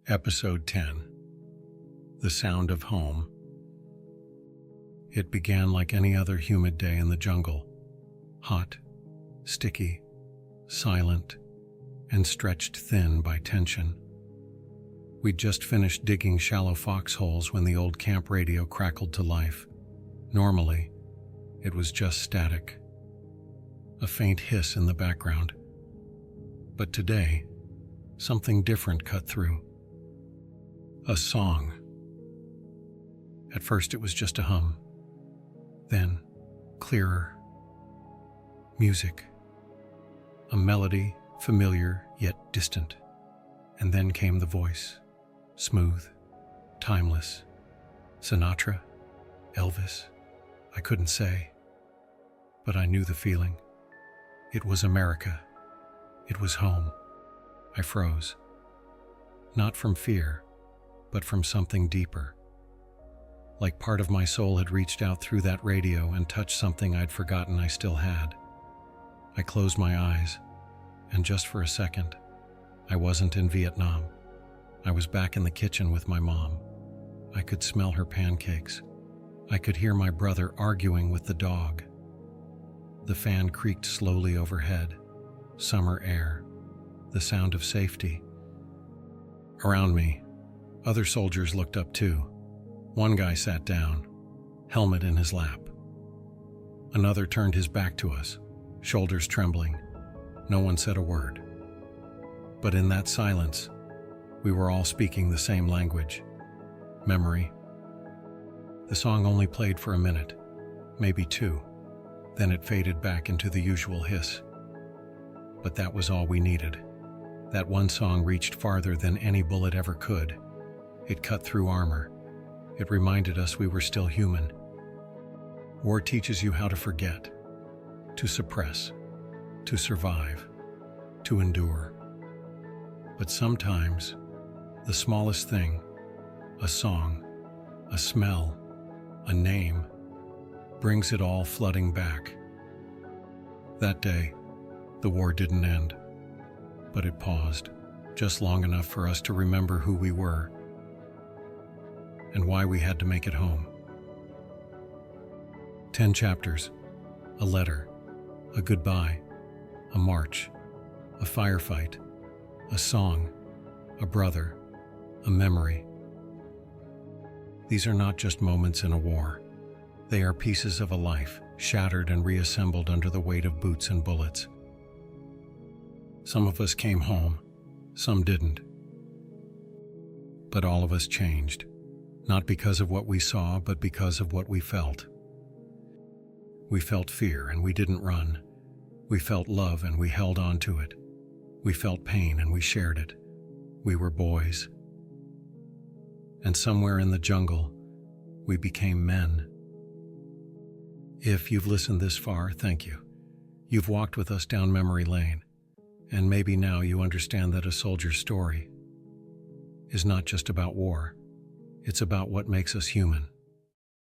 Episode 10. The Sound of Home. It began like any other humid day in the jungle. Hot, sticky, silent, and stretched thin by tension. We'd just finished digging shallow foxholes when the old camp radio crackled to life. Normally, it was just static. A faint hiss in the background. But today, something different cut through. A song. At first it was just a hum. Then, clearer. Music. A melody, familiar yet distant. And then came the voice. Smooth. Timeless. Sinatra? Elvis? I couldn't say. But I knew the feeling. It was America. It was home. I froze. Not from fear, but from something deeper. Like part of my soul had reached out through that radio and touched something I'd forgotten I still had. I closed my eyes, and just for a second, I wasn't in Vietnam. I was back in the kitchen with my mom. I could smell her pancakes. I could hear my brother arguing with the dog. The fan creaked slowly overhead. Summer air. The sound of safety. Around me, other soldiers looked up too. One guy sat down, helmet in his lap. Another turned his back to us, shoulders trembling. No one said a word. But in that silence, we were all speaking the same language. Memory. The song only played for a minute, maybe two. Then it faded back into the usual hiss. But that was all we needed. That one song reached farther than any bullet ever could. It cut through armor. It reminded us we were still human. War teaches you how to forget, to suppress, to survive, to endure. But sometimes, the smallest thing, a song, a smell, a name, brings it all flooding back. That day, the war didn't end. But it paused, just long enough for us to remember who we were and why we had to make it home. 10 chapters, a letter, a goodbye, a march, a firefight, a song, a brother, a memory. These are not just moments in a war. They are pieces of a life, shattered and reassembled under the weight of boots and bullets. Some of us came home, some didn't. But all of us changed, not because of what we saw, but because of what we felt. We felt fear and we didn't run. We felt love and we held on to it. We felt pain and we shared it. We were boys. And somewhere in the jungle, we became men. If you've listened this far, thank you. You've walked with us down memory lane. And maybe now you understand that a soldier's story is not just about war. It's about what makes us human.